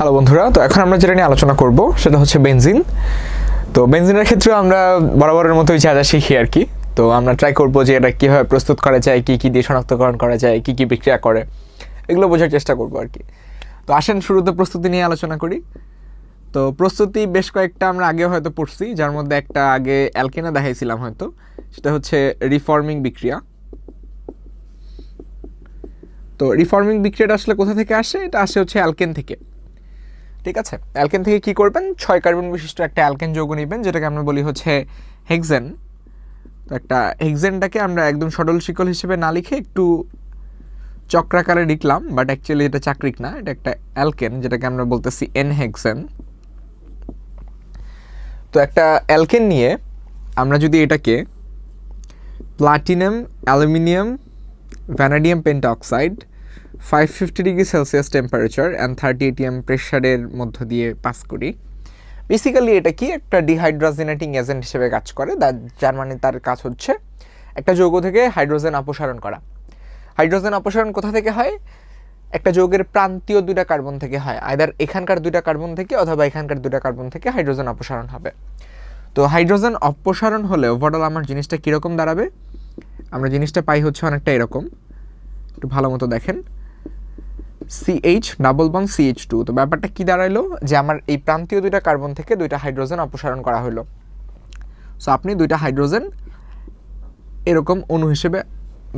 Hello বন্ধুরা, তো এখন আমরা যেটা নিয়ে আলোচনা করব সেটা হচ্ছে বেনজিন। তো বেনজিনের ক্ষেত্রে আমরা বরাবরের মতোই যা যা শিখি আর কি। তো আমরা ট্রাই করব যে এটা কীভাবে প্রস্তুত করা যায়, কী কী দিয়ে শনাক্তকরণ করা যায়, কী কী বিক্রিয়া করে, এগুলো বোঝার চেষ্টা করব আর কি। তো আসেন শুরুতে প্রস্তুতি নিয়ে আলোচনা করি। তো প্রস্তুতি বেশ কয়েকটা আমরা আগে হয়তো পড়ছি, যার মধ্যে একটা আগে অ্যালকেনে দেখাইছিলাম হয়তো, সেটা হচ্ছে রিফর্মিং বিক্রিয়া। তো রিফর্মিং বিক্রিয়াটা আসলে কোথা থেকে আসে? এটা আসে হচ্ছে অ্যালকেন থেকে, ঠিক আছে। অ্যালকেন থেকে কি করবেন, 6 কার্বন বিশিষ্ট একটা অ্যালকেন যৌগ নেবেন, যেটাকে আমরা বলি হচ্ছে হেক্সেন। তো একটা হেক্সেনটাকে আমরা একদম সরল শিকল হিসেবে না লিখে একটু চক্রাকারে লিখলাম, বাট অ্যাকচুয়ালি এটা চাকরিক না, এটা একটা অ্যালকেন, যেটাকে আমরা বলতেছি এন হেক্সেন। তো একটা অ্যালকেন নিয়ে আমরা যদি এটাকে platinum, aluminium, vanadium pentoxide 550 degree Celsius temperature and 30 atm প্রেশারের মধ্য দিয়ে পাস করি, বেসিক্যালি এটা কি একটা ডিহাইড্রোজেনেটিং এজেন্ট হিসেবে কাজ করে, যার মানে তার কাজ হচ্ছে একটা যৌগ থেকে হাইড্রোজেন অপসারণ করা। হাইড্রোজেন অপসারণ কোথা থেকে হয়? একটা যৌগের প্রান্তীয় 2টা কার্বন থেকে হয়, আইদার এখানকার 2টা কার্বন থেকে অথবা এখানকার 2টা কার্বন থেকে হাইড্রোজেন অপসারণ হবে। তো হাইড্রোজেন অপসারণ হলে ওভারঅল আমার জিনিসটা কীরকম দাঁড়াবে? আমরা জিনিসটা পাই হচ্ছে অনেকটা এরকম, একটু ভালো মতো দেখেন, CH ডাবল বন্ড CH2। তো ব্যাপারটা কি দাঁড়াইলো যে আমার এই প্রান্তীয় 2টা কার্বন থেকে 2টা হাইড্রোজেন অপসারণ করা হলো। সো আপনি 2টা হাইড্রোজেন এরকম অণু হিসেবে,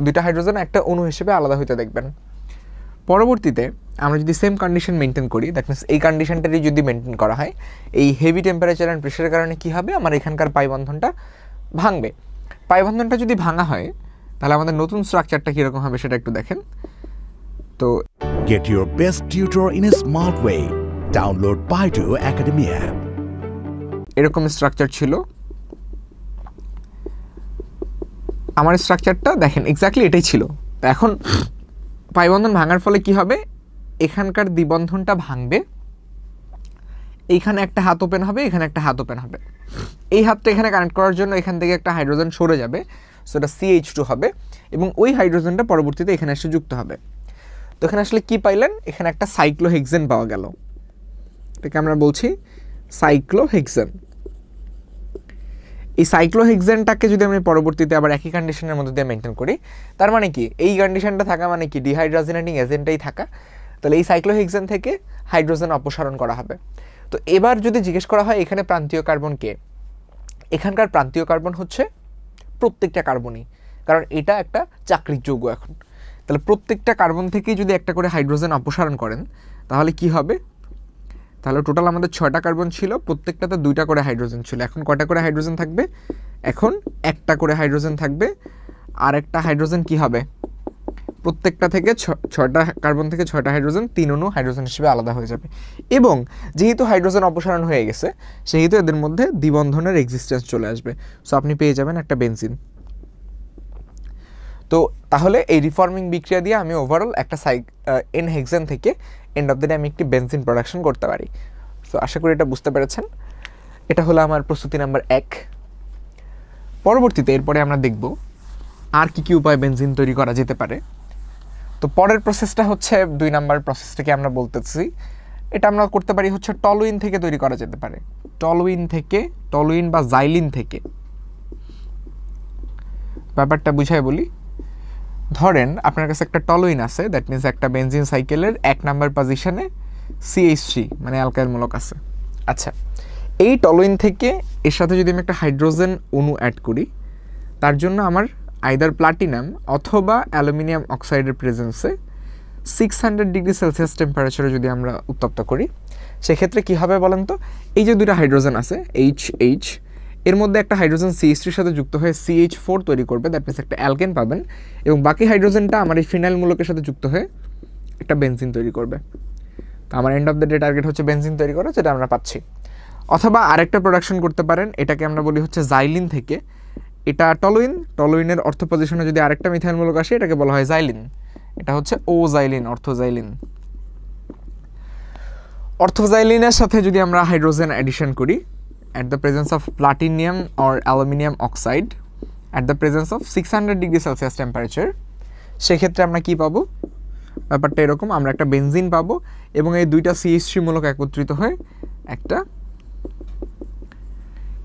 2টা হাইড্রোজেন একটা অণু হিসেবে আলাদা হইতে দেখবেন। পরবর্তীতে আমরা যদি সেম কন্ডিশন মেনটেন করি, দ্যাট মিনস এই কন্ডিশনটারই যদি মেনটেন করা হয়, এই হেভি টেম্পারেচার অ্যান্ড প্রেশারের কারণে কি হবে, আমার এখানকার পাই বন্ধনটা ভাঙবে। পাই বন্ধনটা যদি ভাঙা হয় তাহলে আমাদের নতুন স্ট্রাকচারটা কীরকম হবে সেটা একটু দেখেন। তো Get your best tutor in a smart way. Download Baidu Academy app. এরকম স্ট্রাকচার ছিল আমার, স্ট্রাকচারটা দেখেন এক্স্যাক্টলি এটাই ছিল। তো এখন পাই বন্ধন ভাঙার ফলে কি হবে, এখানকার দ্বিবন্ধনটা ভাঙবে, এইখানে একটা হাত ওপেন হবে, এখানে একটা হাত ওপেন হবে, এই হাতটা এখানে কানেক্ট করার জন্য এখান থেকে একটা হাইড্রোজেন সরে যাবে, সো এটা CH2 হবে, এবং ওই হাইড্রোজেনটা পরবর্তীতে এখানে এসে যুক্ত হবে। তো এখানে আসলে কি পাইলেন, এখানে একটা সাইক্লোহেক্সেন পাওয়া গেল, এটাকে আমরা বলছি সাইক্লোহেক্সেন। এই সাইক্লোহেক্সেনটাকে যদি আমি পরবর্তীতে আবার একই কন্ডিশনের মধ্যে দিয়ে মেনটেন করি, তার মানে কি এই কন্ডিশনটা থাকা মানে কি ডিহাইড্রোজেনেটিং এজেন্টটাই থাকা, তাহলে এই সাইক্লোহেক্সেন থেকে হাইড্রোজেন অপসারণ করা হবে। তো এবার যদি জিজ্ঞেস করা হয় এখানে প্রান্তীয় কার্বন কে, এখানকার প্রান্তীয় কার্বন হচ্ছে প্রত্যেকটা কার্বনই, কারণ এটা একটা চাকরিক যৌগ। এখন তাহলে প্রত্যেকটা কার্বন থেকেই যদি একটা করে হাইড্রোজেন অপসারণ করেন তাহলে কি হবে, তাহলে টোটাল আমাদের 6টা কার্বন ছিল, প্রত্যেকটাতে 2টা করে হাইড্রোজেন ছিল। এখন কয়টা করে হাইড্রোজেন থাকবে? এখন একটা করে হাইড্রোজেন থাকবে, আর একটা হাইড্রোজেন কি হবে, প্রত্যেকটা থেকে 6টা কার্বন থেকে 6টা হাইড্রোজেন 3 অণু হাইড্রোজেন হিসেবে আলাদা হয়ে যাবে। এবং যেহেতু হাইড্রোজেন অপসারণ হয়ে গেছে সেহেতু এদের মধ্যে দ্বিবন্ধনের এক্সিস্টেন্স চলে আসবে, সো আপনি পেয়ে যাবেন একটা বেনজিন। তো তাহলে এই রিফর্মিং বিক্রিয়া দিয়ে আমি ওভারঅল একটা এন হেক্সেন থেকে এন্ড অফ দ্য ডে আমি একটি বেনজিন প্রোডাকশন করতে পারি। সো আশা করি এটা বুঝতে পেরেছেন। এটা হলো আমার প্রস্তুতি নাম্বার 1। পরবর্তীতে এরপরে আমরা দেখব আর কি কি উপায় বেনজিন তৈরি করা যেতে পারে। তো পরের প্রসেসটা হচ্ছে 2 নাম্বার প্রসেসটাকে আমরা বলতেছি, এটা আমরা করতে পারি হচ্ছে টলুইন থেকে তৈরি করা যেতে পারে। টলুইন থেকে, টলুইন বা জাইলিন থেকে। ব্যাপারটা বুঝাই বলি, ধরেন আপনার কাছে একটা টলুইন আছে, দ্যাট মিনস একটা বেনজিন সাইকেলের 1 নাম্বার পজিশনে CH3 মানে অ্যালকাইল মূলক আছে। আচ্ছা, এই টলুইন থেকে এর সাথে যদি আমি একটা হাইড্রোজেন অণু অ্যাড করি, তার জন্য আমার আইদার প্লাটিনাম অথবা অ্যালুমিনিয়াম অক্সাইডের প্রেজেন্সে 600 ডিগ্রি সেলসিয়াস টেম্পারেচারে যদি আমরা উত্তপ্ত করি, সেক্ষেত্রে কী হবে বলেন তো, এই যে 2টা হাইড্রোজেন আছে HH, এর মধ্যে একটা হাইড্রোজেন CH3 সাথে যুক্ত হয়ে CH4 তৈরি করবে, দ্যাট মিনস একটা অ্যালকেন পাবেন, এবং বাকি হাইড্রোজেনটা আমার এই ফিনাইল মূলকের সাথে যুক্ত হয়ে একটা বেনজিন তৈরি করবে। তো আমার end of the day target হচ্ছে বেনজিন তৈরি করা, যেটা আমরা পাচ্ছি। অথবা আরেকটা প্রোডাকশন করতে পারেন, এটাকে আমরা বলি হচ্ছে জাইলিন থেকে। এটা টলুইন, টলুইনের অর্থ পজিশনে যদি আরেকটা মিথাইল মূলক আসে এটাকে বলা হয় জাইলিন, এটা হচ্ছে ওজাইলিন, অর্থোজাইলিন। অর্থোজাইলিনের সাথে যদি আমরা হাইড্রোজেন অ্যাডিশন করি at the presence of platinum or aluminium oxide at the presence of 600 degree Celsius temperature, সেক্ষেত্রে আমরা কি পাবো, ব্যাপারটা এরকম, আমরা একটা বেনজিন পাবো এবং এই দুইটা CH3 মূলক একত্রিত হয়ে একটা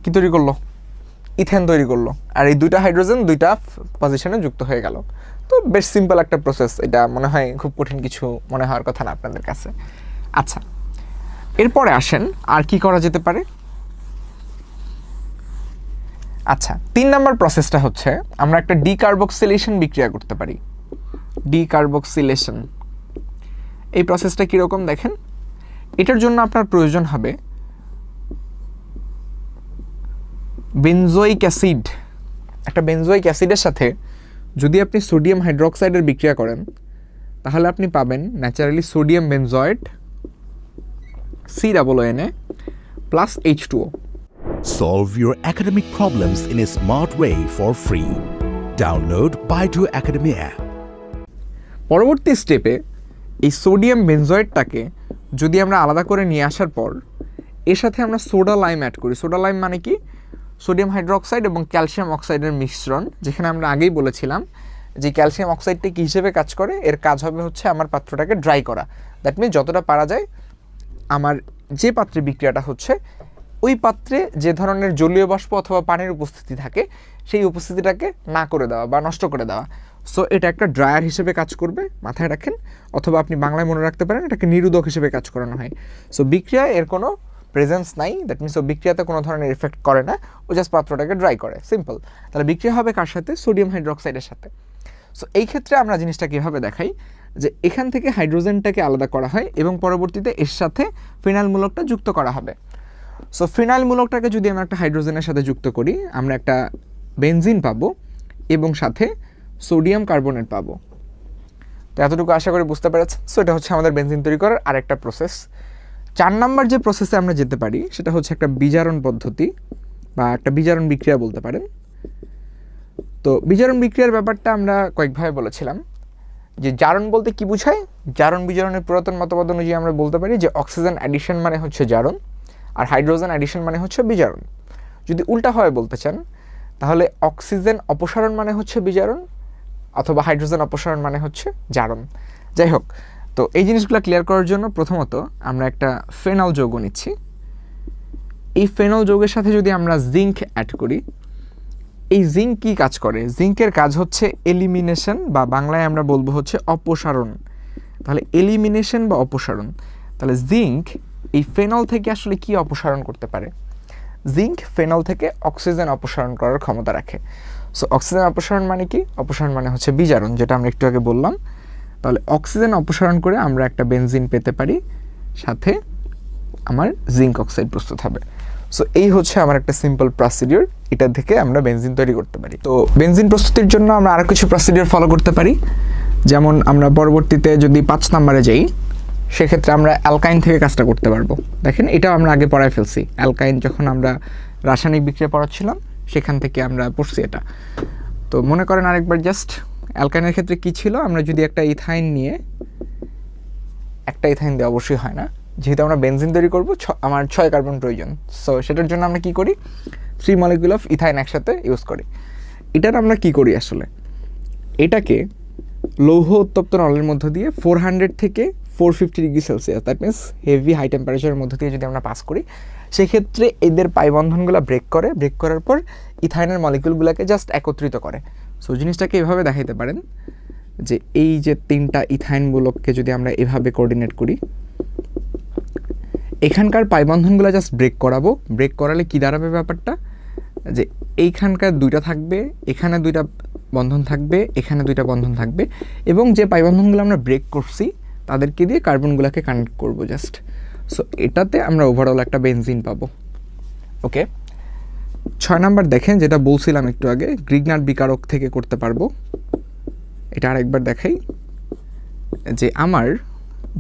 কি তৈরি করলো, ইথেন তৈরি করলো, আর এই দুইটা হাইড্রোজেন দুইটা পজিশনে যুক্ত হয়ে গেল। তো বেশ সিম্পল একটা প্রসেস, এটা মনে হয় খুব কঠিন কিছু মনে হওয়ার কথা না আপনাদের কাছে। আচ্ছা, এরপরে আসেন আর কি করা যেতে পারে। আচ্ছা, 3 নম্বর প্রসেসটা হচ্ছে আমরা একটা ডিকার্বক্সিলেশন বিক্রিয়া করতে পারি। ডিকার্বক্সিলেশন, এই প্রসেসটা কীরকম দেখেন, এটার জন্য আপনার প্রয়োজন হবে বেনজোইক অ্যাসিড। একটা বেনজোইক অ্যাসিডের সাথে যদি আপনি সোডিয়াম হাইড্রোক্সাইডের বিক্রিয়া করেন তাহলে আপনি পাবেন naturally sodium benzoate COONA plus H2O. Solve your academic problems in a smart way for free. Download Baidu Academy app. পরবর্তী স্টেপে এই সোডিয়াম বেনজয়েডটাকে যদি আমরা আলাদা করে নিয়ে আসার পর এর সাথে আমরা সোডা লাইম অ্যাড করি। সোডা লাইম মানে কি, সোডিয়াম হাইড্রোক্সাইড এবং ক্যালসিয়াম অক্সাইডের মিশ্রণ, যেখানে আমরা আগেই বলেছিলাম যে ক্যালসিয়াম অক্সাইডটা কী হিসেবে কাজ করে, এর কাজ হবে হচ্ছে আমার পাত্রটাকে ড্রাই করা। দ্যাট মিনস যতটা পারা যায় আমার যে পাত্রে বিক্রিয়াটা হচ্ছে ওই পাত্রে যে ধরনের জলীয় বাষ্প অথবা পানির উপস্থিতি থাকে সেই উপস্থিতিটাকে না করে দেওয়া বা নষ্ট করে দেওয়া। সো এটা একটা ড্রায়ার হিসেবে কাজ করবে, মাথায় রাখেন, অথবা আপনি বাংলায় মনে রাখতে পারেন এটাকে নিরোধক হিসেবে কাজ করানো হয়। সো বিক্রিয়ায় এর কোনো প্রেজেন্স নাই, দ্যাট মিনস ও বিক্রিয়াতে কোনো ধরনের এফেক্ট করে না, ও জাস্ট পাত্রটাকে ড্রাই করে, সিম্পল। তাহলে বিক্রিয়া হবে কার সাথে, সোডিয়াম হাইড্রোক্সাইডের সাথে। সো এই ক্ষেত্রে আমরা জিনিসটা কীভাবে দেখাই যে এখান থেকে হাইড্রোজেনটাকে আলাদা করা হয় এবং পরবর্তীতে এর সাথে ফিনাইল মূলকটা যুক্ত করা হবে। সো ফিনাইল মূলকটাকে যদি আমরা একটা হাইড্রোজেনের সাথে যুক্ত করি আমরা একটা বেনজিন পাবো এবং সাথে সোডিয়াম কার্বনেট পাবো। তো এতটুকু আশা করি বুঝতে পেরেছেন। সো এটা হচ্ছে আমাদের বেনজিন তৈরি করার আরেকটা প্রসেস। 4 নম্বর যে প্রসেসে আমরা যেতে পারি সেটা হচ্ছে একটা বিজারণ পদ্ধতি বা একটা বিজারণ বিক্রিয়া বলতে পারেন। তো বিজারণ বিক্রিয়ার ব্যাপারটা আমরা কয়েকভাবে বলেছিলাম যে জারণ বলতে কি বোঝায়। জারণ বিজারণের পুরাতন মতবাদ অনুযায়ী আমরা বলতে পারি যে অক্সিজেন অ্যাডিশন মানে হচ্ছে জারণ আর হাইড্রোজেন অ্যাডিশন মানে হচ্ছে বিজারণ। যদি উল্টাভাবে বলতে চান তাহলে অক্সিজেন অপসারণ মানে হচ্ছে বিজারণ অথবা হাইড্রোজেন অপসারণ মানে হচ্ছে জারণ। যাই হোক, তো এই জিনিসগুলো ক্লিয়ার করার জন্য প্রথমত আমরা একটা ফেনল যৌগ নিচ্ছি। এই ফেনল যৌগের সাথে যদি আমরা জিঙ্ক অ্যাড করি, এই জিঙ্ক কী কাজ করে, জিঙ্কের কাজ হচ্ছে এলিমিনেশন বা বাংলায় আমরা বলবো হচ্ছে অপসারণ। তাহলে এলিমিনেশন বা অপসারণ, তাহলে জিঙ্ক এই ফেনল থেকে আসলে কি অপসারণ করতে পারে, জিঙ্ক ফেনল থেকে অক্সিজেন অপসারণ করার ক্ষমতা রাখে। সো অক্সিজেন অপসারণ মানে কি, অপসারণ মানে হচ্ছে বিজারণ, যেটা আমরা একটু আগে বললাম। তাহলে অক্সিজেন অপসারণ করে আমরা একটা বেনজিন পেতে পারি, সাথে আমার জিঙ্ক অক্সাইড প্রস্তুত হবে। সো এই হচ্ছে আমার একটা সিম্পল প্রসিডিওর, এটা থেকে আমরা বেনজিন তৈরি করতে পারি। তো বেনজিন প্রস্তুতির জন্য আমরা আরও কিছু প্রসিডিওর ফলো করতে পারি, যেমন আমরা পরবর্তীতে যদি 5 নম্বরে যাই সেক্ষেত্রে আমরা অ্যালকাইন থেকে কাজটা করতে পারবো। দেখেন এটাও আমরা আগে পড়ায় ফেলছি, অ্যালকাইন যখন আমরা রাসায়নিক বিক্রিয়া পড়াচ্ছিলাম সেখান থেকে আমরা পড়ছি এটা। তো মনে করেন আরেকবার জাস্ট অ্যালকাইনের ক্ষেত্রে কি ছিল, আমরা যদি একটা ইথাইন নিয়ে, একটা ইথাইন দিয়ে অবশ্যই হয় না, যেহেতু আমরা বেনজিন তৈরি করবো আমার 6 কার্বন প্রয়োজন। সো সেটার জন্য আমরা কি করি, 3 মলিকিউল অফ ইথাইন একসাথে ইউজ করি। এটার আমরা কি করি আসলে, এটাকে লৌহ উত্তপ্ত নলের মধ্য দিয়ে 400 থেকে 450 degree Celsius, that means heavy high টেম্পারেচারের মধ্য দিয়ে যদি আমরা পাস করি সেক্ষেত্রে এদের পাইবন্ধনগুলো ব্রেক করে, ব্রেক করার পর ইথাইনের মলিকিউলগুলোকে জাস্ট একত্রিত করে। সো জিনিসটাকে এভাবে দেখাইতে পারেন যে এই যে 3টা ইথাইনগুলোকে যদি আমরা এভাবে কোঅর্ডিনেট করি, এখানকার পাইবন্ধনগুলো জাস্ট ব্রেক করাবো। ব্রেক করালে কী দাঁড়াবে ব্যাপারটা, যে এইখানকার 2টা থাকবে, এখানে 2টা বন্ধন থাকবে, এখানে 2টা বন্ধন থাকবে, এবং যে পাইবন্ধনগুলো আমরা ব্রেক করছি তাদেরকে দিয়ে কার্বনগুলোকে কানেক্ট করবো জাস্ট। সো এটাতে আমরা ওভারঅল একটা বেনজিন পাবো। ওকে, 6 নাম্বার দেখেন, যেটা বলছিলাম একটু আগে, গ্রিগনার বিকারক থেকে করতে পারবো। এটা আরেকবার দেখাই যে আমার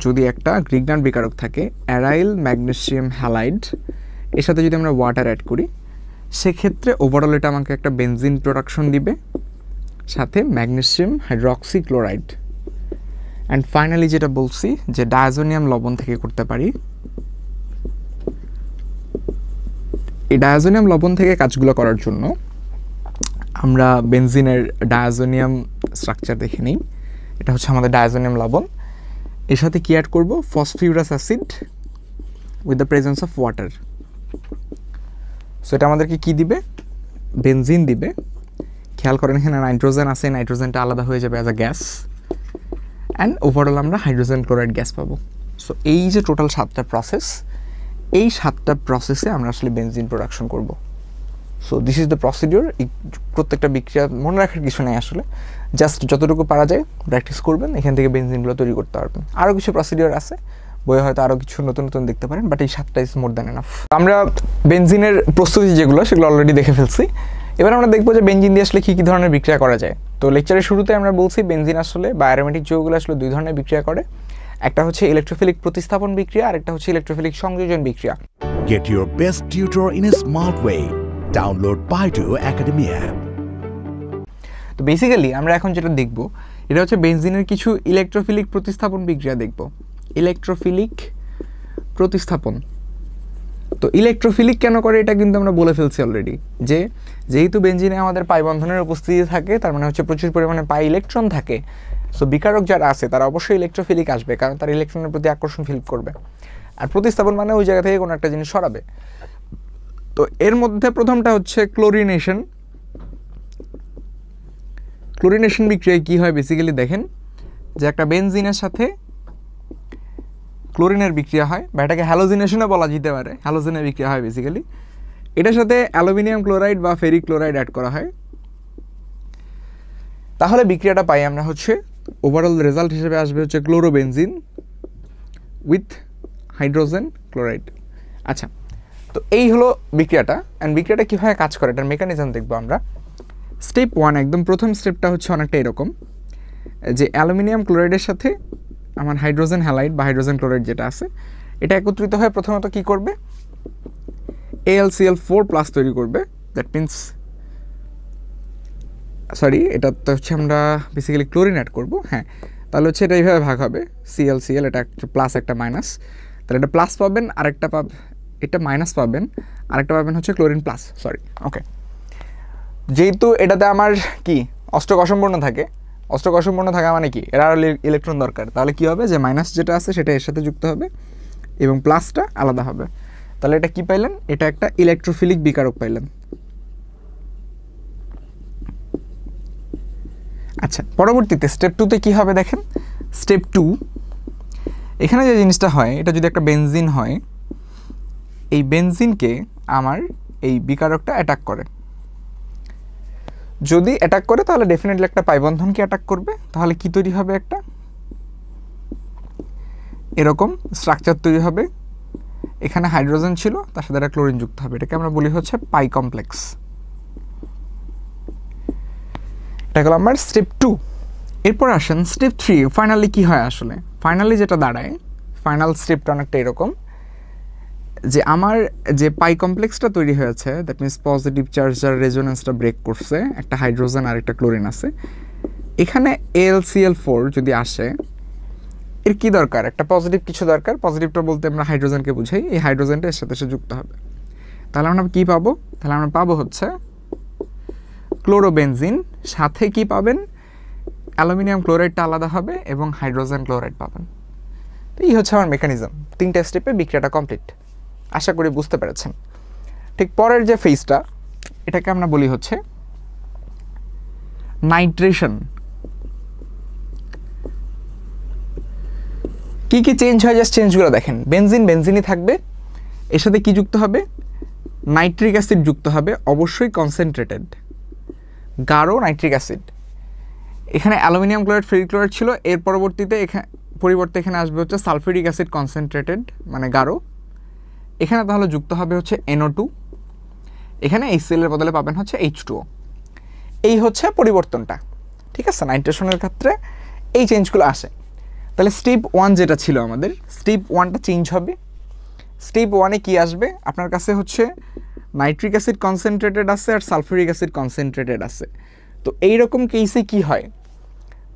যদি একটা গ্রিগনার বিকারক থাকে অ্যারাইল ম্যাগনেসিয়াম হ্যালাইড, এর সাথে যদি আমরা ওয়াটার অ্যাড করি সেক্ষেত্রে ওভারঅল এটা আমাকে একটা বেনজিন প্রোডাকশন দিবে, সাথে magnesium hydroxy chloride. And finally যেটা বলছি যে ডায়াজোনিয়াম লবণ থেকে করতে পারি। এই ডায়াজোনিয়াম লবণ থেকে কাজগুলো করার জন্য আমরা বেনজিনের ডায়াজোনিয়াম স্ট্রাকচার দেখে নিই। এটা হচ্ছে আমাদের ডায়াজোনিয়াম লবণ। এর সাথে কি অ্যাড করব, phosphorous acid with the presence of water. So এটা আমাদেরকে কি দিবে, বেনজিন দিবে। খেয়াল করেন এখানে নাইট্রোজেন আছে, নাইট্রোজেনটা আলাদা হয়ে যাবে as a gas, and overall আমরা হাইড্রোজেন ক্লোরাইড গ্যাস পাবো। সো এই যে টোটাল 7টা প্রসেস, এই 7টা প্রসেসে আমরা আসলে বেনজিন প্রোডাকশন করব। So this is the procedure. প্রত্যেকটা বিক্রিয়া মনে রাখার কিছু নেই আসলে, জাস্ট যতটুকু পারা যায় প্র্যাকটিস করবেন, এখান থেকে বেনজিনগুলো তৈরি করতে পারবেন। আরও কিছু প্রসিডিওর আছে, বইয়ে হয়তো আরও কিছু নতুন নতুন দেখতে পারেন, বাট এই 7টা ইজ মোর দ্যান এনাফ। আমরা বেনজিনের প্রস্তুতি যেগুলো, সেগুলো অলরেডি দেখে ফেলছি। এবার আমরা দেখবো যে বেনজিন দিয়ে আসলে কী কী ধরনের বিক্রিয়া করা যায়। তো লেকচারের শুরুতে আমরা বলছি বেনজিন আসলে বা অ্যারোমেটিক যৌগগুলো আসলে 2 ধরনের বিক্রিয়া করে। একটা হচ্ছে ইলেকট্রোফিলিক প্রতিস্থাপন বিক্রিয়া, আর একটা হচ্ছে ইলেকট্রোফিলিক সংযোজন বিক্রিয়া। Get your best tutor in a smart way. Download Baidu Academy app. তো বেসিক্যালি আমরা এখন যেটা দেখব, এটা হচ্ছে বেনজিনের কিছু ইলেকট্রোফিলিক প্রতিস্থাপন বিক্রিয়া দেখব। ইলেকট্রোফিলিক প্রতিস্থাপন। তো ইলেকট্রোফিলিক কেন করে এটা কিন্তু আমরা বলে ফেলছি অলরেডি, যে যেহেতু বেনজিনে আমাদের পাই বন্ধনের উপস্থিতি থাকে, তার মানে হচ্ছে প্রচুর পরিমাণে পাই ইলেকট্রন থাকে। সো বিকারক যারা আছে তারা অবশ্যই ইলেকট্রোফিলিক আসবে, কারণ তার ইলেকট্রনের প্রতি আকর্ষণ ফিল করবে। আর প্রতিস্থাপন মানে ওই জায়গা থেকে কোনো একটা জিনিস সরাবে। তো এর মধ্যে প্রথমটা হচ্ছে ক্লোরিনেশন। ক্লোরিনেশন বিক্রিয়ায় কী হয় বেসিক্যালি দেখেন, যে একটা বেনজিনের সাথে ক্লোরিনের বিক্রিয়া হয়, বা এটাকে হ্যালোজিনেশনও বলা যেতে পারে। হ্যালোজেনের বিক্রিয়া হয় বেসিক্যালি। এটার সাথে অ্যালুমিনিয়াম ক্লোরাইড বা ফেরিক ক্লোরাইড অ্যাড করা হয়। তাহলে বিক্রিয়াটা পাই আমরা হচ্ছে, ওভারঅল রেজাল্ট হিসেবে আসবে হচ্ছে ক্লোরোবেনজিন উইথ হাইড্রোজেন ক্লোরাইড। আচ্ছা, তো এই হলো বিক্রিয়াটা। অ্যান্ড বিক্রিয়াটা কীভাবে কাজ করে, এটার মেকানিজম দেখবো আমরা। স্টেপ 1, একদম প্রথম স্টেপটা হচ্ছে অনেকটা এরকম, যে অ্যালুমিনিয়াম ক্লোরাইডের সাথে আমার হাইড্রোজেন হ্যালাইড বা হাইড্রোজেন ক্লোরাইড যেটা আছে, এটা একত্রিত হয়ে প্রথমত কি করবে, AlCl4+ তৈরি করবে। দ্যাট মিনস, সরি, এটা তো হচ্ছে আমরা বেসিক্যালি ক্লোরিন অ্যাড করবো। হ্যাঁ, তাহলে হচ্ছে এটা এইভাবে ভাগ হবে, Cl এটা একটা প্লাস একটা মাইনাস। তাহলে এটা প্লাস পাবেন, আরেকটা এটা মাইনাস পাবেন, আরেকটা পাবেন হচ্ছে ক্লোরিন প্লাস। সরি, ওকে। যেহেতু এটাতে আমার কি অষ্টক অসম্পূর্ণ থাকে, অষ্টক অসম্পূর্ণ থাকা মানে কি, এর আরও ইলেকট্রন দরকার। তাহলে কি হবে, যে মাইনাস যেটা আছে সেটা এর সাথে যুক্ত হবে এবং প্লাসটা আলাদা হবে। তাহলে এটা কি পাইলেন, এটা একটা ইলেকট্রোফিলিক বিকারক পাইলেন। আচ্ছা, পরবর্তীতে স্টেপ 2তে কী হবে দেখেন। স্টেপ 2, এখানে যে জিনিসটা হয়, এটা যদি একটা বেনজিন হয়, এই বেনজিনকে আমার এই বিকারকটা অ্যাটাক করে। যদি অ্যাটাক করে তাহলে ডেফিনেটলি একটা পাই বন্ধনকে অ্যাটাক করবে। তাহলে কি তৈরি হবে, একটা এরকম স্ট্রাকচার তৈরি হবে। এখানে হাইড্রোজেন ছিল, তার সাথে একটা ক্লোরিন যুক্ত হবে। এটাকে আমরা বলি হচ্ছে পাই কমপ্লেক্স। এটা হলো আমার স্টেপ 2। এরপর আসেন স্টেপ 3। ফাইনালি কি হয় আসলে, ফাইনালি যেটা দাঁড়ায়, ফাইনাল স্টেপটা অনেকটা এরকম, যে আমার যে পাই কমপ্লেক্সটা তৈরি হয়েছে, দ্যাট মিনস পজিটিভ চার্জ যার রেজোনেন্সটা ব্রেক করছে, একটা হাইড্রোজেন আর একটা ক্লোরিন আছে, এখানে AlCl4 যদি আসে, এর কি দরকার, একটা পজিটিভ কিছু দরকার। পজিটিভটা বলতে আমরা হাইড্রোজেনকে বুঝাই, এই হাইড্রোজেনটা এর সাথে যুক্ত হবে। তাহলে আমরা কি পাবো, তাহলে আমরা পাবো হচ্ছে ক্লোরোবেনজিন, সাথে কি পাবেন, অ্যালুমিনিয়াম ক্লোরাইডটা আলাদা হবে এবং হাইড্রোজেন ক্লোরাইড পাবেন। তো এই হচ্ছে আমার মেকানিজম। 3টা স্টেপে বিক্রিয়াটা কমপ্লিট। আশা করি বুঝতে পেরেছেন। ঠিক পরের যে ফেজটা, এটাকে আমরা বলি হচ্ছে নাইট্রেশন। কি কি চেঞ্জ হয়, জাস্ট চেঞ্জগুলো দেখেন। বেনজিনই থাকবে, এর সাথে কি যুক্ত হবে, নাইট্রিক অ্যাসিড যুক্ত হবে, অবশ্যই কনসেন্ট্রেটেড গাঢ় নাইট্রিক অ্যাসিড। এখানে অ্যালুমিনিয়াম ক্লোরাইড ফেরিক ক্লোরাইড ছিল, এর পরিবর্তে এখানে আসবে হচ্ছে সালফিউরিক অ্যাসিড কনসেন্ট্রেটেড মানে গাঢ়। এখানে তাহলে যুক্ত হবে হচ্ছে NO2, এখানে HCl এর বদলে পাবেন হচ্ছে H2O। এই হচ্ছে পরিবর্তনটা, ঠিক আছে। নাইট্রেশনের ক্ষেত্রে এই চেঞ্জগুলো আসে। তাহলে স্টেপ 1 যেটা ছিল আমাদের, স্টেপ 1টা চেঞ্জ হবে। স্টেপ 1-এ কি আসবে, আপনার কাছে হচ্ছে নাইট্রিক অ্যাসিড কনসেন্ট্রেটেড আছে আর সালফিউরিক অ্যাসিড কনসেন্ট্রেটেড আছে। তো এইরকম কেসে কি হয়,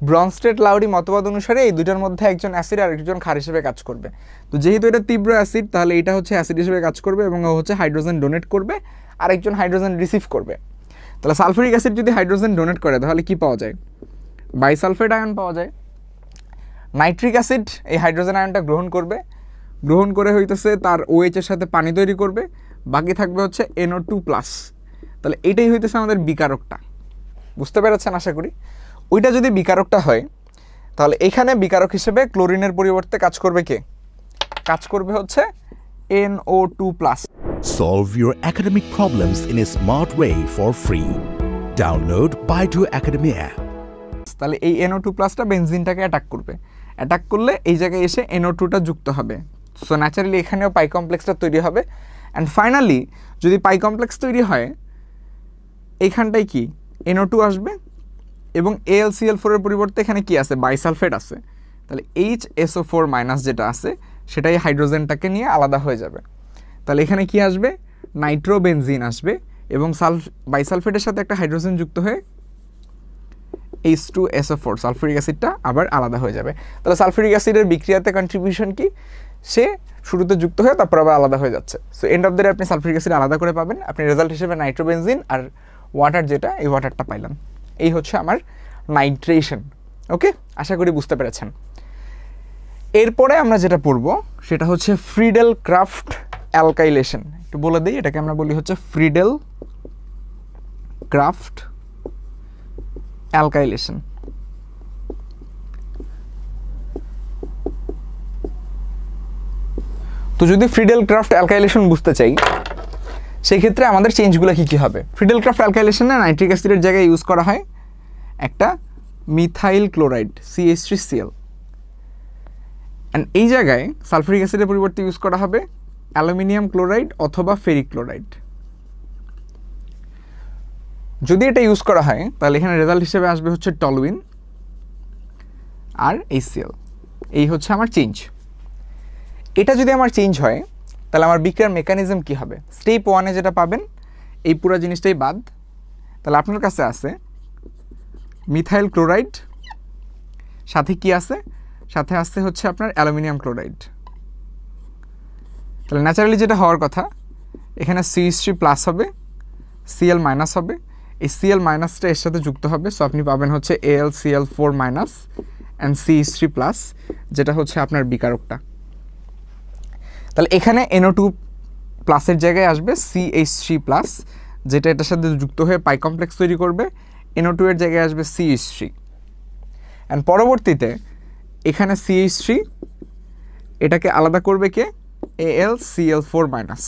ব্রনস্টেড-লাউরি মতবাদ অনুসারে এই দুটার মধ্যে একজন অ্যাসিড আর একজন ক্ষার হিসেবে কাজ করবে। তো যেহেতু এটা তীব্র অ্যাসিড, তাহলে এটা হচ্ছে অ্যাসিড হিসেবে কাজ করবে এবং ও হচ্ছে হাইড্রোজেন ডোনেট করবে, আর একজন হাইড্রোজেন রিসিভ করবে। তাহলে সালফিউরিক অ্যাসিড যদি হাইড্রোজেন ডোনেট করে তাহলে কি পাওয়া যায়, বাইসালফেট আয়ন পাওয়া যায়। নাইট্রিক অ্যাসিড এই হাইড্রোজেন আয়নটা গ্রহণ করবে, গ্রহণ করে হইতেছে তার OH এর সাথে পানি তৈরি করবে, বাকি থাকবে হচ্ছে NO2+। তাহলে এটাই হইতেছে আমাদের বিকারকটা, বুঝতে পেরেছেন আশা করি। ওইটা যদি বিকারকটা হয় তাহলে এখানে বিকারক হিসেবে ক্লোরিনের পরিবর্তে কাজ করবে কে? কাজ করবে হচ্ছে NO2+। Solve your academic problems in a smart way for free. Download Baidu Academy app. তাহলে এই NO2+টা বেনজিনটাকে অ্যাটাক করবে, অ্যাটাক করলে এই জায়গায় এসে NO2টা যুক্ত হবে। সো ন্যাচারালি এখানেও পাই কমপ্লেক্সটা তৈরি হবে। অ্যান্ড ফাইনালি যদি পাই কমপ্লেক্স তৈরি হয় এইখানটায় কি NO2 আসবে এবং AlCl4 এর পরিবর্তে এখানে কি আছে? বাইসালফেট আছে। তাহলে HSO4- যেটা আছে সেটাই হাইড্রোজেনটাকে নিয়ে আলাদা হয়ে যাবে। তাহলে এখানে কি আসবে? নাইট্রোবেনজিন আসবে এবং বাইসালফেটের সাথে একটা হাইড্রোজেন যুক্ত হয়ে H2SO4 সালফুরিক অ্যাসিডটা আবার আলাদা হয়ে যাবে। তাহলে সালফুরিক অ্যাসিডের বিক্রিয়াতে কন্ট্রিবিউশন কি? সে শুরুতে যুক্ত হয়ে তারপর আবার আলাদা হয়ে যাচ্ছে। So end of the day আপনি সালফুরিক অ্যাসিড আলাদা করে পাবেন, আপনি রেজাল্ট হিসেবে নাইট্রোবেনজিন আর ওয়াটার যেটা এই ওয়াটারটা পাইলেন। এই হচ্ছে আমার নাইট্রেশন। ওকে, আশা করি বুঝতে পেরেছেন। এরপরে আমরা যেটা পড়ব সেটা হচ্ছে ফ্রিডেল ক্রাফট অ্যালকাইলেশন। একটু বলে দিই, এটাকে আমরা বলি হচ্ছে ফ্রিডেল ক্রাফট অ্যালকাইলেশন। তো যদি ফ্রিডেল ক্রাফট অ্যালকাইলেশন বুঝতে চাই সেই ক্ষেত্রে আমাদের চেঞ্জগুলো কি হবে? ফ্রিডেল ক্রাফট অ্যালকাইলেশনে নাইট্রিক অ্যাসিডের জায়গায় ইউজ করা হয় একটা মিথাইল ক্লোরাইড CH3Cl, অ্যান্ড এই জায়গায় সালফুরিক অ্যাসিডের পরিবর্তে ইউজ করা হবে অ্যালুমিনিয়াম ক্লোরাইড অথবা ফেরিক ক্লোরাইড। যদি এটা ইউজ করা হয় তাহলে এখানে রেজাল্ট হিসেবে আসবে হচ্ছে টলুইন আর HCl। এই হচ্ছে আমার চেঞ্জ। এটা যদি আমার চেঞ্জ হয় তাহলে আমার বিক্রিয়ার মেকানিজম কি হবে? স্টেপ 1-এ যেটা পাবেন এই পুরো জিনিসটাই বাদ। তাহলে আপনার কাছে আছে মিথাইল ক্লোরাইড, সাথে কি আছে? সাথে আসছে হচ্ছে আপনার অ্যালুমিনিয়াম ক্লোরাইড। তাহলে ন্যাচারালি যেটা হওয়ার কথা এখানে CH3+ হবে, Cl- হবে, এই Cl- এর সাথে যুক্ত হবে। সো আপনি পাবেন হচ্ছে AlCl4- অ্যান্ড CH3+, যেটা হচ্ছে আপনার বিকারকটা। তাহলে এখানে NO2+ এর জায়গায় আসবে CH3+, যেটা এটার সাথে যুক্ত হয়ে পাই কমপ্লেক্স তৈরি করবে। NO2 এর জায়গায় আসবে CH3, অ্যান্ড পরবর্তীতে এখানে CH3 এটাকে আলাদা করবে কে? AlCl4-।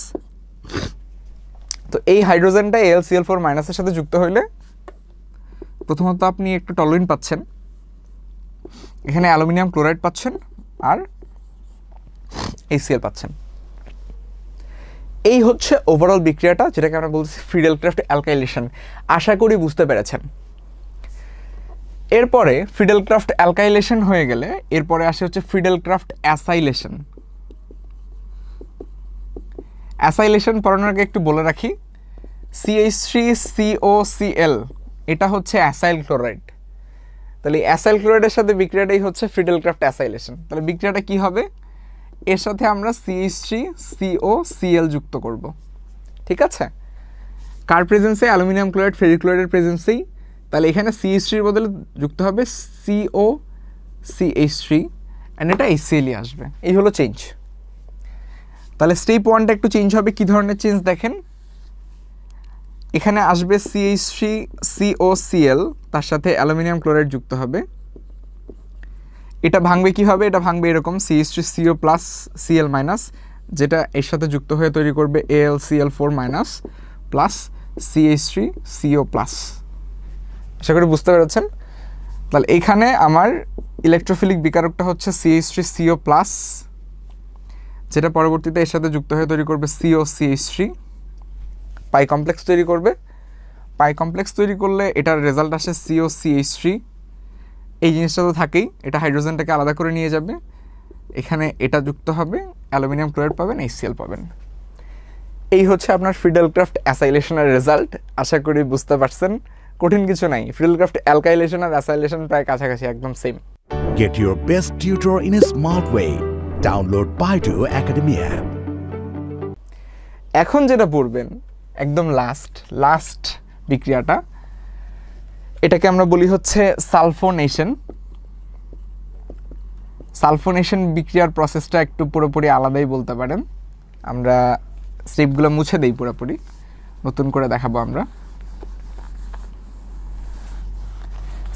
তো এই হাইড্রোজেনটা AlCl4- এর সাথে যুক্ত হইলে প্রথমত আপনি একটু টলুইন পাচ্ছেন, এখানে অ্যালুমিনিয়াম ক্লোরাইড পাচ্ছেন আর HCl পাচ্ছেন। এই হচ্ছে ওভারঅল বিক্রিয়াটা, যেটাকে আমরা বলছি ফ্রিডেল ক্রাফট অ্যালকাইলেশন। আশা করি বুঝতে পেরেছেন। এরপরে ফ্রিডেল ক্রাফট অ্যালকাইলেশন হয়ে গেলে এরপরে আসে হচ্ছে ফ্রিডেল ক্রাফট অ্যাসাইলেশন। অ্যাসাইলেশন পড়ানোর আগে একটু বলে রাখি, CH3COCl এটা হচ্ছে অ্যাসাইল ক্লোরাইড। তাহলে অ্যাসাইল ক্লোরাইডের সাথে বিক্রিয়াটাই হচ্ছে ফ্রিডেল ক্রাফট অ্যাসাইলেশন। তাহলে বিক্রিয়াটা কি হবে? এর সাথে আমরা CH3COCl যুক্ত করব, ঠিক আছে? কার প্রেজেন্সে? অ্যালুমিনিয়াম ক্লোরাইড ফেরিক ক্লোরাইডের প্রেজেন্সেই। তাহলে এখানে CH3 এর বদলে যুক্ত হবে COCH3, অ্যান্ড এটা HCl আসবে। এই হলো চেঞ্জ। তাহলে স্টেপ 1টা একটু চেঞ্জ হবে। কি ধরনের চেঞ্জ দেখেন, এখানে আসবে CH3COCl, তার সাথে অ্যালুমিনিয়াম ক্লোরাইড যুক্ত হবে। এটা ভাঙবে কিভাবে? এটা ভাঙবে এরকম CH3CO+ Cl-, যেটা এর সাথে যুক্ত হয়ে তৈরি করবে AlCl4- প্লাস CH3CO+। আশা করি বুঝতে পেরেছেন। তাহলে এইখানে আমার ইলেকট্রোফিলিক বিকারকটা হচ্ছে CH3CO+, যেটা পরবর্তীতে এর সাথে যুক্ত হয়ে তৈরি করবে COCH3, পাই কমপ্লেক্স তৈরি করবে। পাই কমপ্লেক্স তৈরি করলে এটার রেজাল্ট আসে COCH3। এই জিনিসটা তো থাকেই, এটা হাইড্রোজেনটাকে আলাদা করে নিয়ে যাবে। এখানে এটা যুক্ত হবে, অ্যালুমিনিয়াম ক্লোরাইড পাবেন, HCl পাবেন। এই হচ্ছে আপনার ফ্রিডেল ক্রাফট অ্যাসাইলেশনের রেজাল্ট। আশা করি বুঝতে পারছেন, কঠিন কিছু নাই। ফ্রিডেল ক্রাফট অ্যালকাইলেশন আর অ্যাসাইলেশন প্রায় কাছাকাছি, একদম same. Get your best tutor in a smart way. Download Baidu Academy app. এখন যেটা পড়বেন একদম লাস্ট বিক্রিয়াটা, এটাকে আমরা বলি হচ্ছে সালফোনেশন। সালফোনেশন বিক্রিয়ার প্রসেসটা একটু পুরোপুরি আলাদাই বলতে পারেন। আমরা স্টেপগুলো মুছে দেই পুরোপুরি, নতুন করে দেখাবো আমরা।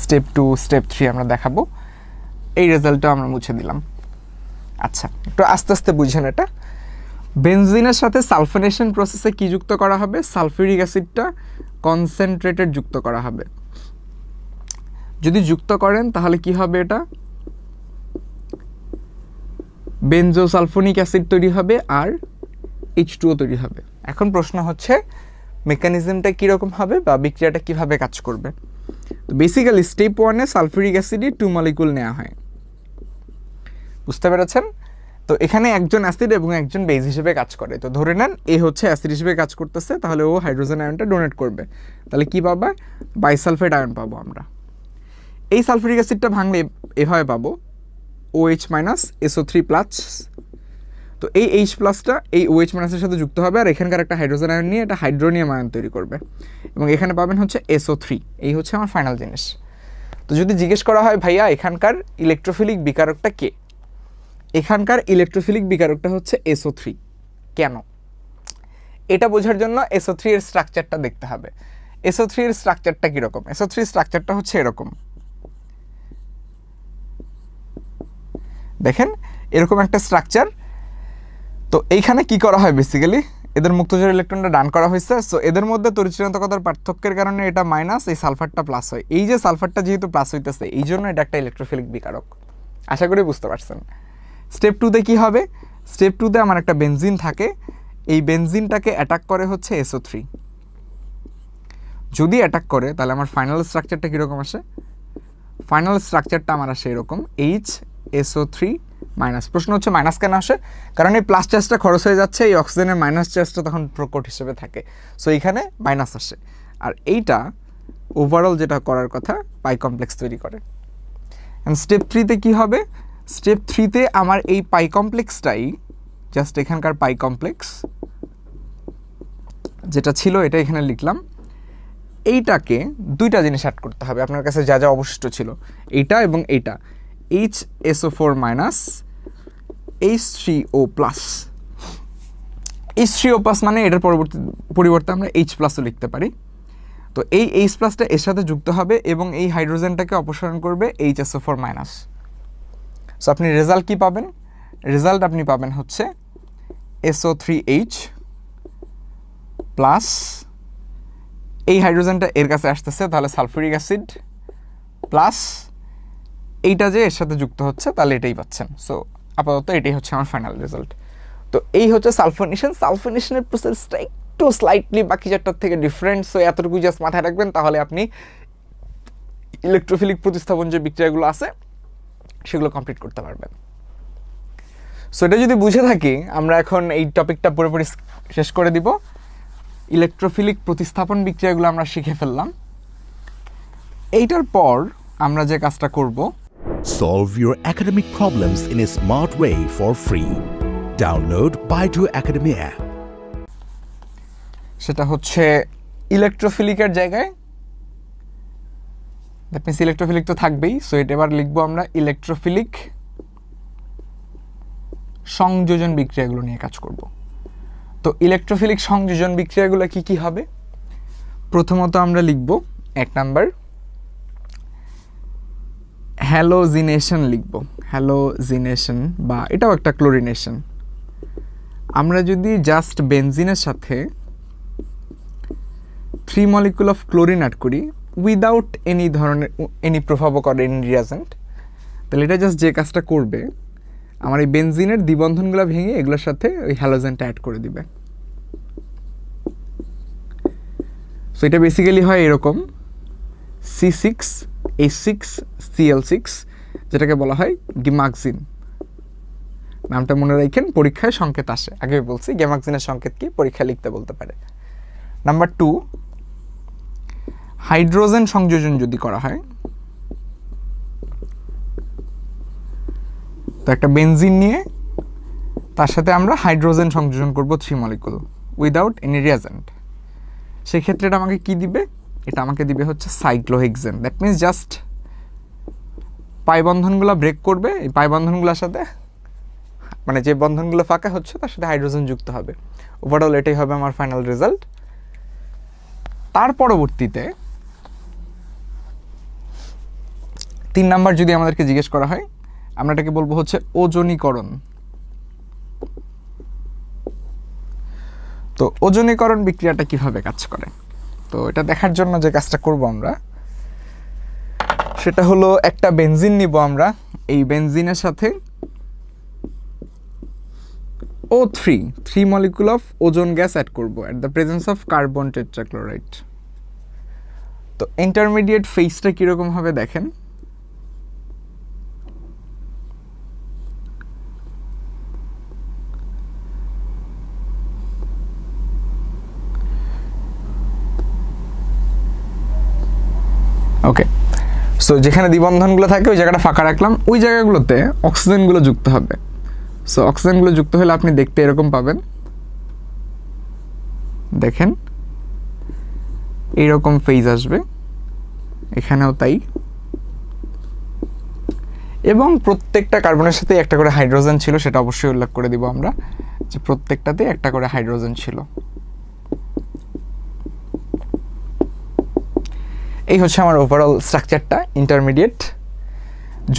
স্টেপ 2 স্টেপ 3 আমরা দেখাবো, এই রেজাল্টটা আমরা মুছে দিলাম। আচ্ছা, একটু আস্তে আস্তে বুঝেন এটা। বেনজিনের সাথে সালফোনেশন প্রসেসে কি যুক্ত করা হবে? সালফিউরিক অ্যাসিডটা কনসেন্ট্রেটেড যুক্ত করা হবে। যদি যুক্ত করেন তাহলে কি হবে? এটা বেনজোসালফোনিক অ্যাসিড তৈরি হবে আর H2O তৈরি হবে। এখন প্রশ্ন হচ্ছে মেকানিজমটা কীরকম হবে বা বিক্রিয়াটা কিভাবে কাজ করবে। তো বেসিক্যালি স্টেপ 1-এ সালফিউরিক অ্যাসিডই 2 মলিকুল নেওয়া হয়, বুঝতে পেরেছেন? তো এখানে একজন অ্যাসিড এবং একজন বেস হিসেবে কাজ করে। তো ধরে নেন এ হচ্ছে অ্যাসিড হিসেবে কাজ করতেছে, তাহলে ও হাইড্রোজেন আয়নটা ডোনেট করবে। তাহলে কি পাবো? বাইসালফেট আয়ন পাবো আমরা। এই সালফিউরিক অ্যাসিডটা ভাঙলে এভাবে পাবো OH মাইনাস SO3+। তো এই H+টা এই OH মাইনাসের সাথে যুক্ত হবে আর এখানকার একটা হাইড্রোজেন আয়ন নিয়ে এটা হাইড্রোনিয়াম আয়ন তৈরি করবে এবং এখানে পাবেন হচ্ছে SO3। এই হচ্ছে আমার ফাইনাল জিনিস। তো যদি জিজ্ঞেস করা হয় ভাইয়া এখানকার ইলেকট্রোফিলিক বিকারকটা কে, এখানকার ইলেকট্রোফিলিক বিকারকটা হচ্ছে SO3। কেন? এটা বোঝার জন্য SO3 এর স্ট্রাকচারটা দেখতে হবে। SO3 এর স্ট্রাকচারটা কীরকম? SO3 স্ট্রাকচারটা হচ্ছে এরকম, দেখেন এরকম একটা স্ট্রাকচার। তো এইখানে কি করা হয়? বেসিক্যালি এদের মুক্তজোড় ইলেকট্রনটা ডান করা হয়েছে, সো এদের মধ্যে তড়িৎচুম্বকতার পার্থক্যের কারণে এটা মাইনাস, এই সালফারটা প্লাস হয়। এই যে সালফারটা যেহেতু প্লাস হইতেছে এই জন্য এটা একটা ইলেকট্রোফিলিক বিকারক। আশা করি বুঝতে পারছেন। স্টেপ 2-তে কী হবে? স্টেপ 2-তে আমার একটা বেনজিন থাকে, এই বেনজিনটাকে অ্যাটাক করে হচ্ছে SO3। যদি অ্যাটাক করে তাহলে আমার ফাইনাল স্ট্রাকচারটা কীরকম আসে? ফাইনাল স্ট্রাকচারটা আমার আসে এরকম HSO3-। প্রশ্ন হচ্ছে মাইনাস কেন আসে? কারণ এই প্লাস চার্জটা খরচ হয়ে যাচ্ছে, এই অক্সিজেনের মাইনাস চার্জটা তখন প্রকট হিসেবে থাকে, সো এইখানে মাইনাস আসে। আর এইটা ওভারঅল যেটা করার কথা পাই কমপ্লেক্স তৈরি করে। স্টেপ 3-তে কী হবে? স্টেপ 3-তে আমার এই পাই কমপ্লেক্সটাই জাস্ট এখানকার পাই কমপ্লেক্স যেটা ছিল এটা এখানে লিখলাম। এইটাকে দুইটা জিনিস অ্যাড করতে হবে আপনার কাছে যা যা অবশিষ্ট ছিল, এইটা এবং এইটা, HSO4- H3O+। H3O+ মানে এটার পরিবর্তে আমরা H+ও লিখতে পারি। তো এই H+টা এর সাথে যুক্ত হবে এবং এই হাইড্রোজেনটাকে অপসারণ করবে HSO4-। সো আপনি রেজাল্ট কি পাবেন? রেজাল্ট আপনি পাবেন হচ্ছে SO3H প্লাস, এই হাইড্রোজেনটা এর কাছে আসতেছে তাহলে সালফিউরিক অ্যাসিড প্লাস এইটা যে এর সাথে যুক্ত হচ্ছে তাহলে এটাই পাচ্ছেন। সো আপাতত এটাই হচ্ছে আমার ফাইনাল রেজাল্ট। তো এই হচ্ছে সালফোনেশন। সালফোনেশনের প্রসেসটা একটু স্লাইটলি বাকি চারটার থেকে ডিফারেন্ট, সো এতটুকু জাস্ট মাথায় রাখবেন, তাহলে আপনি ইলেকট্রোফিলিক প্রতিস্থাপন যে বিক্রিয়াগুলো আছে সেগুলো কমপ্লিট করতে পারবেন। সো এটা যদি বুঝে থাকি আমরা এখন এই টপিকটা পুরোপুরি শেষ করে দিব। ইলেকট্রোফিলিক প্রতিস্থাপন বিক্রিয়াগুলো আমরা শিখে ফেললাম। এইটার পর আমরা যে কাজটা করব, Solve your academic problems in a smart way for free. Download Baidu Academy app. সেটা হচ্ছে ইলেকট্রোফিলিকের জায়গায়, দ্যাট মিনস ইলেকট্রোফিলিক তো থাকবেই, সো এটা এবার লিখবো আমরা ইলেকট্রোফিলিক সংযোজন বিক্রিয়াগুলো নিয়ে কাজ করব। তো ইলেকট্রোফিলিক সংযোজন বিক্রিয়াগুলো কি কি হবে? প্রথমত আমরা লিখব 1 নাম্বার হ্যালোজিনেশন লিখব। হ্যালোজিনেশন বা এটাও একটা ক্লোরিনেশন। আমরা যদি জাস্ট বেনজিনের সাথে 3 মলিকুল অফ ক্লোরিন অ্যাড করি উইদাউট এনি প্রভাবক এনি রিয়াজেন্ট, তাহলে এটা জাস্ট যে কাজটা করবে আমার এই বেনজিনের দ্বিবন্ধনগুলো ভেঙে এগুলোর সাথে ওই হ্যালোজেনটা অ্যাড করে দিবে। সো এটা বেসিক্যালি হয় এরকম C6H6Cl6, যেটাকে বলা হয় গেমাক্সিন। নামটা মনে রাখেন, পরীক্ষায় সংকেত আসে, আগে বলছি গেমাক্সিনের সংকেত কি পরীক্ষায় লিখতে বলতে পারে। নাম্বার 2, হাইড্রোজেন সংযোজন যদি করা হয়, তো একটা বেনজিন নিয়ে তার সাথে আমরা হাইড্রোজেন সংযোজন করব 3 মলিকুল উইদাউট এনি রিয়াজেন্ট। সেক্ষেত্রে এটা আমাকে কি দিবে? এটা আমাকে দিবে হচ্ছে cyclohexane. That means just pi বন্ধনগুলো ব্রেক করবে, এই পাই বন্ধনগুলোর সাথে মানে যে বন্ধনগুলো ফাঁকা হচ্ছে তার সাথে হাইড্রোজেন যুক্ত হবে। ওভারঅল এটাই হবে আমার ফাইনাল রেজাল্ট। তার পরবর্তীতে 3 নাম্বার যদি আমাদেরকে জিজ্ঞেস করা হয়, আমরা এটাকে বলবো হচ্ছে ওজনীকরণ। তো ওজনীকরণ বিক্রিয়াটা কিভাবে কাজ করে, তো এটা দেখার জন্য যে কাজটা করব আমরা সেটা হলো একটা বেনজিন নিব আমরা, এই বেনজিনের সাথে O3 3 molecule of ozone gas add করব at the presence of carbon tetrachloride. তো ইন্টারমিডিয়েট ফেজটা কীরকম হবে দেখেন, ওকে। সো যেখানে দ্বিবন্ধনগুলো থাকে ওই জায়গাটা ফাঁকা রাখলাম, ওই জায়গাগুলোতে অক্সিজেনগুলো যুক্ত হবে। সো অক্সিজেনগুলো যুক্ত হলে আপনি দেখতে এরকম পাবেন, দেখেন এইরকম ফেজ আসবে, এখানেও তাই। এবং প্রত্যেকটা কার্বনের সাথে একটা করে হাইড্রোজেন ছিল, সেটা অবশ্যই উল্লেখ করে দিব আমরা যে প্রত্যেকটাতে একটা করে হাইড্রোজেন ছিল। এই হচ্ছে আমার ওভারঅল স্ট্রাকচারটা ইন্টারমিডিয়েট।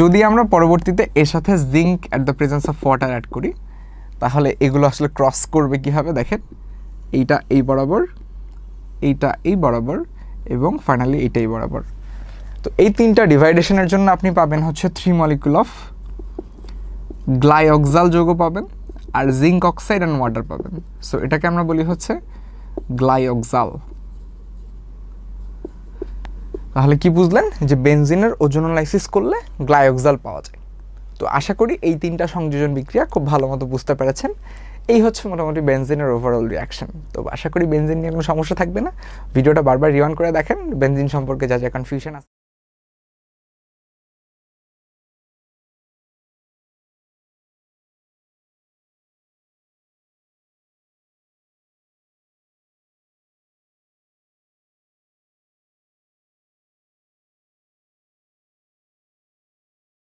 যদি আমরা পরবর্তীতে এর সাথে zinc at the presence of water add করি তাহলে এগুলো আসলে ক্রস করবে কীভাবে দেখেন, এইটা এই বরাবর, এইটা এই বরাবর এবং ফাইনালি এইটাই বরাবর। তো এই 3টা ডিভাইডেশনের জন্য আপনি পাবেন হচ্ছে 3 মলিকুল অফ গ্লাইঅক্সাল যৌগ পাবেন আর জিঙ্ক অক্সাইড অ্যান্ড ওয়াটার পাবেন। সো এটাকে আমরা বলি হচ্ছে গ্লাইঅক্সাল। তাহলে কি বুঝলেন যে বেনজিনের ওজোনোলাইসিস করলে গ্লাইঅক্সাল পাওয়া যায়। তো আশা করি এই 3টা সংযোজন বিক্রিয়া খুব ভালো মতো বুঝতে পেরেছেন। এই হচ্ছে মোটামুটি বেনজিনের ওভারঅল রিয়াকশন। তো আশা করি বেনজিন নিয়ে কোনো সমস্যা থাকবে না। ভিডিওটা বারবার রিওয়াইন্ড করে দেখেন, বেনজিন সম্পর্কে যা যা কনফিউশন আছে।